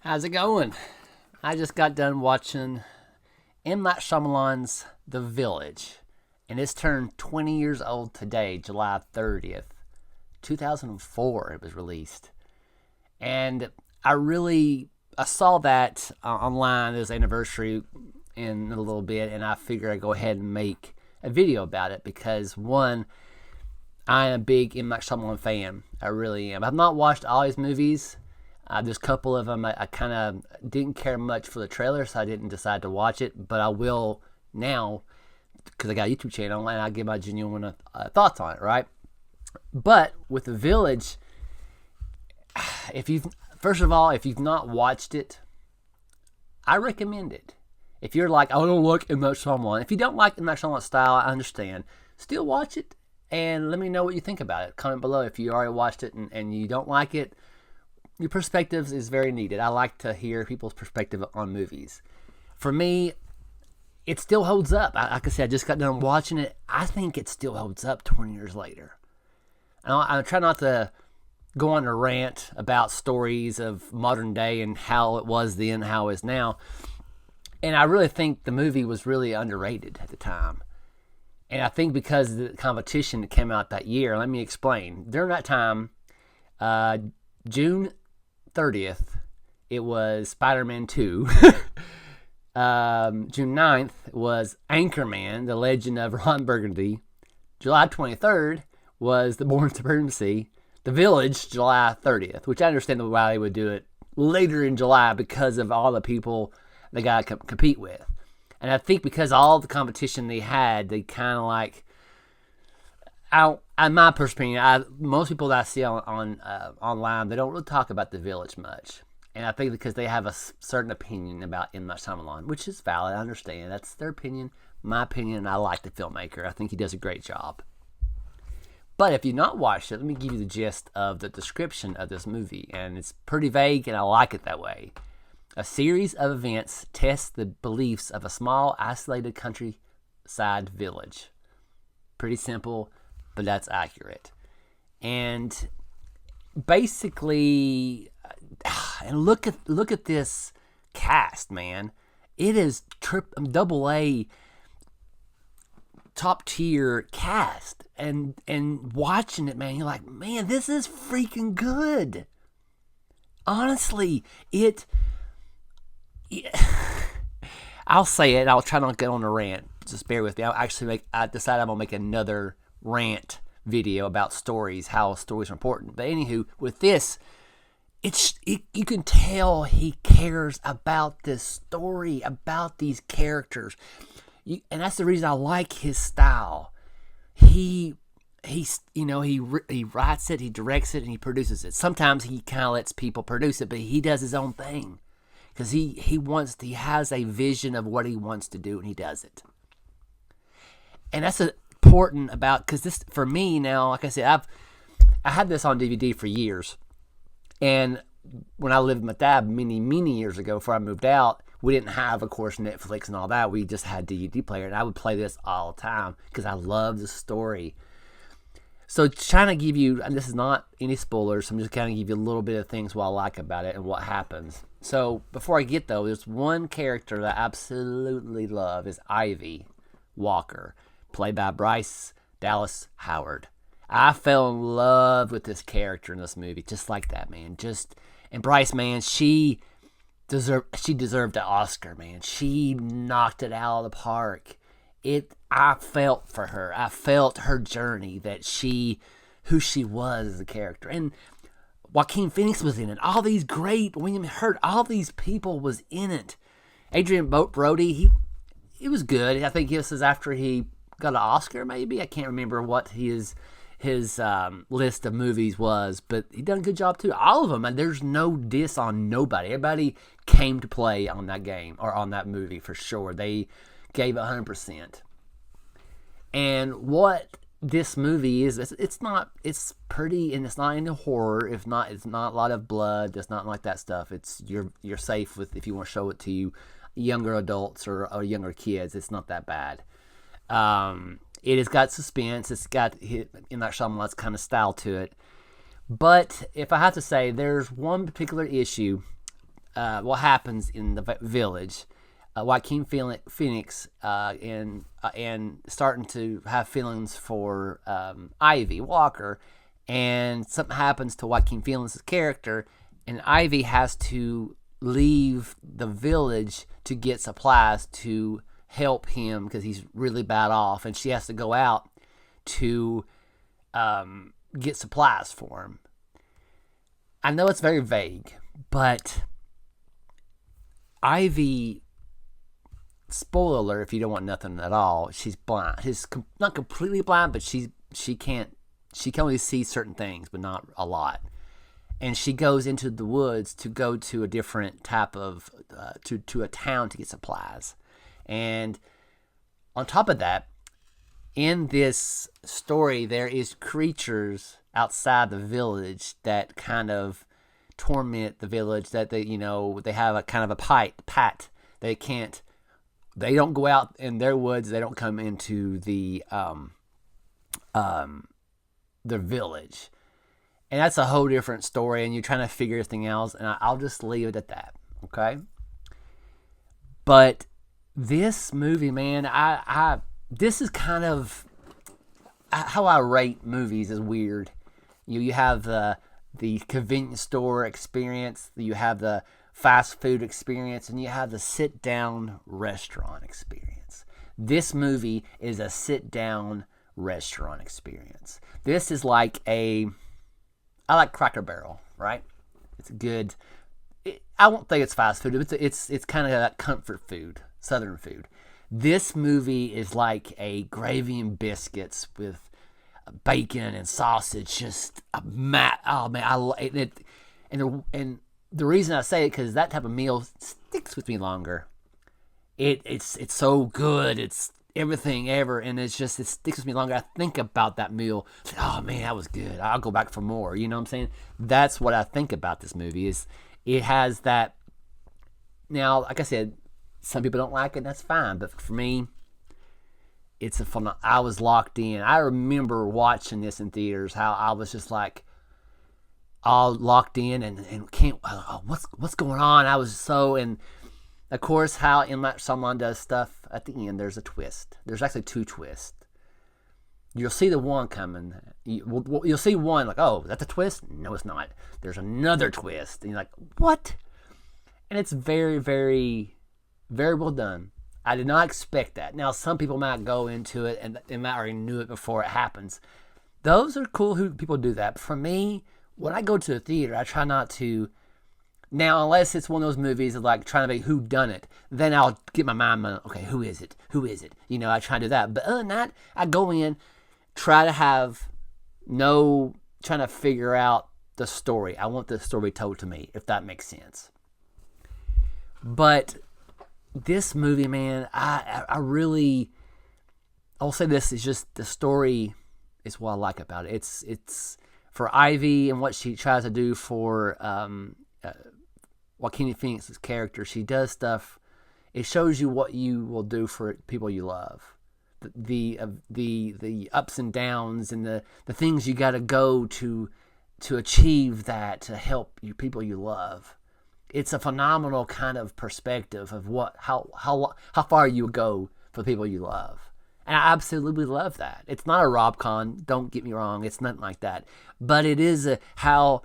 How's it going? I just got done watching M. Night Shyamalan's The Village, and it's turned 20 years old today, July 30th, 2004 it was released. And I saw that online, there's anniversary in a little bit, and I figured I'd go ahead and make a video about it because, one, I am a big M. Night Shyamalan fan. I really am. I've not watched all his movies. There's a couple of them I kind of didn't care much for the trailer, so I didn't decide to watch it. But I will now because I got a YouTube channel and I give my genuine thoughts on it, right? But with The Village, if you've not watched it, I recommend it. If you're like, I don't like M. Night Shyamalan, if you don't like M. Night Shyamalan style, I understand. Still watch it and let me know what you think about it. Comment below if you already watched it and you don't like it. Your perspectives is very needed. I like to hear people's perspective on movies. For me, it still holds up. Like I said, I just got done watching it. I think it still holds up 20 years later. I try not to go on a rant about stories of modern day and how it was then, how it is now. And I really think the movie was really underrated at the time. And I think because of the competition that came out that year, let me explain. During that time, June 30th, it was Spider-Man 2. June 9th was Anchorman, The Legend of Ron Burgundy. July 23rd was The Bourne Supremacy. The Village, July 30th, which I understand why they would do it later in July because of all the people they got to compete with. And I think because all the competition they had, they kind of like, in my opinion, most people that I see online, they don't really talk about The Village much. And I think because they have a certain opinion about M. Night Shyamalan, which is valid, I understand. That's their opinion. My opinion, I like the filmmaker. I think he does a great job. But if you've not watched it, let me give you the gist of the description of this movie. And it's pretty vague, and I like it that way. A series of events test the beliefs of a small, isolated countryside village. Pretty simple, but that's accurate. And basically, and look at this cast, man. It is double A, top tier cast, and watching it, man, you're like, man, this is freaking good. Honestly, I'll say it. I'll try not to get on a rant. Just bear with me. I decided I'm gonna make another rant video about stories, how stories are important. But anywho, with this, you can tell he cares about this story, about these characters, and that's the reason I like his style. He writes it, he directs it, and he produces it. Sometimes he kind of lets people produce it, but he does his own thing because he has a vision of what he wants to do, and he does it. And that's important because this, for me now, like I said, I had this on DVD for years. And when I lived with my dad many years ago, before I moved out, we didn't have, of course, Netflix and all that. We just had DVD player, and I would play this all the time because I love the story. So trying to give you, and this is not any spoilers, so I'm just kind of give you a little bit of things what I like about it and what happens. So before I get though, there's one character that I absolutely love is Ivy Walker, played by Bryce Dallas Howard. I fell in love with this character in this movie, just like that, man. And Bryce, man, she deserved an Oscar, man. She knocked it out of the park. I felt for her. I felt her journey, who she was as a character. And Joaquin Phoenix was in it. All these great, William Hurt, all these people was in it. Adrian Brody, he was good. I think this is after he got an Oscar, maybe. I can't remember what his list of movies was, but he done a good job too. All of them, and there's no diss on nobody. Everybody came to play on that game or on that movie for sure. They gave 100%. And what this movie is, it's pretty, and it's not into horror. It's not a lot of blood. It's not like that stuff. It's you're safe with if you want to show it to you younger adults or younger kids. It's not that bad. It has got suspense. It's got in that Shyamalan's kind of style to it. But if I have to say, there's one particular issue what happens in the village. Joaquin Phoenix and starting to have feelings for Ivy Walker, and something happens to Joaquin Phoenix's character, and Ivy has to leave the village to get supplies to help him because he's really bad off, and she has to go out to get supplies for him. I know it's very vague, but Ivy, spoiler alert if you don't want nothing at all, she's blind. She's not completely blind, but she can only see certain things, but not a lot. And she goes into the woods to go to a different type of to a town to get supplies. And on top of that, in this story, there is creatures outside the village that kind of torment the village. That they have a kind of a pat. They don't go out in their woods. They don't come into the their village. And that's a whole different story, and you're trying to figure everything else, and I'll just leave it at that, okay? But this movie, man, this is kind of how I rate movies is weird. You have the convenience store experience, you have the fast food experience, and you have the sit-down restaurant experience. This movie is a sit-down restaurant experience. This is like I like Cracker Barrel, right? It's good. I won't think it's fast food. It's kind of that comfort food, Southern food. This movie is like a gravy and biscuits with bacon and sausage. Just oh man, I like it. And the reason I say it because that type of meal sticks with me longer. It's so good. It's everything ever, and it sticks with me longer. I think about that meal. Oh man, that was good. I'll go back for more. You know what I'm saying? That's what I think about this movie. Is it has that. Now, like I said, some people don't like it. That's fine, but for me, it's a fun. I was locked in. I remember watching this in theaters. How I was just like all locked in and can't. Oh, what's going on? I was so and. Of course, how M. Night Shyamalan does stuff at the end, there's a twist. There's actually two twists. You'll see the one coming. You'll see one like, oh, that's a twist? No, it's not. There's another twist. And you're like, what? And it's very, very, very well done. I did not expect that. Now, some people might go into it and they might already knew it before it happens. Those are cool who people do that. But for me, when I go to the theater, I try not to. Now, unless it's one of those movies of like trying to be who done it, then I'll get my mind on, okay, who is it? Who is it? I try to do that. But other than that, I go in, trying to figure out the story. I want the story told to me, if that makes sense. But this movie, man, I'll say this is just the story is what I like about it. It's for Ivy and what she tries to do for Joaquin Phoenix's character. She does stuff. It shows you what you will do for people you love, the ups and downs, and the things you got to go to achieve that, to help you people you love. It's a phenomenal kind of perspective of how far you go for the people you love, and I absolutely love that. It's not a rom-com. Don't get me wrong. It's nothing like that, but it is how.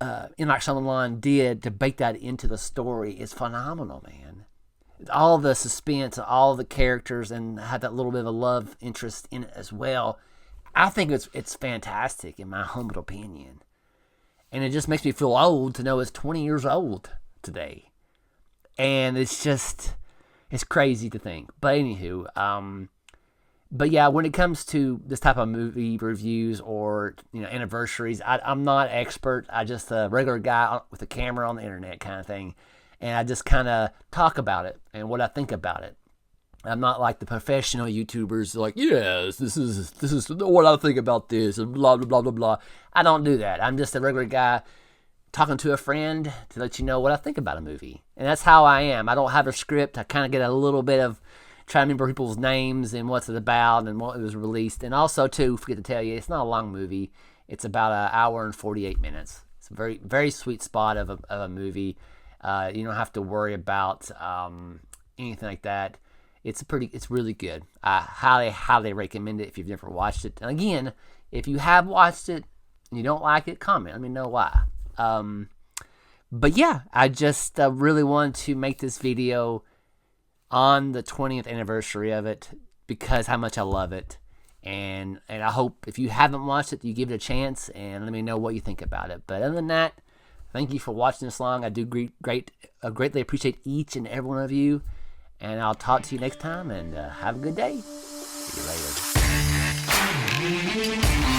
M. Night Shyamalan did to bake that into the story is phenomenal, man. All the suspense, all the characters, and have that little bit of a love interest in it as well. I think it's fantastic, in my humble opinion. And it just makes me feel old to know it's 20 years old today. And it's crazy to think. But anywho, but yeah, when it comes to this type of movie reviews or anniversaries, I'm not an expert. I'm just a regular guy with a camera on the internet kind of thing, and I just kind of talk about it and what I think about it. I'm not like the professional YouTubers like, yes, this is what I think about this and blah blah blah blah blah. I don't do that. I'm just a regular guy talking to a friend to let you know what I think about a movie, and that's how I am. I don't have a script. I kind of get a little bit of. Try to remember people's names and what's it about and what it was released. And also, too, forget to tell you, it's not a long movie. It's about an hour and 48 minutes. It's a very, very sweet spot of a movie. You don't have to worry about anything like that. It's really good. I highly recommend it if you've never watched it. And again, if you have watched it and you don't like it, comment. Let me know why. But yeah, I just really wanted to make this video on the 20th anniversary of it because how much I love it. And I hope if you haven't watched it, you give it a chance and let me know what you think about it. But other than that, thank you for watching this long. I do greatly appreciate each and every one of you. And I'll talk to you next time, and have a good day. See you later.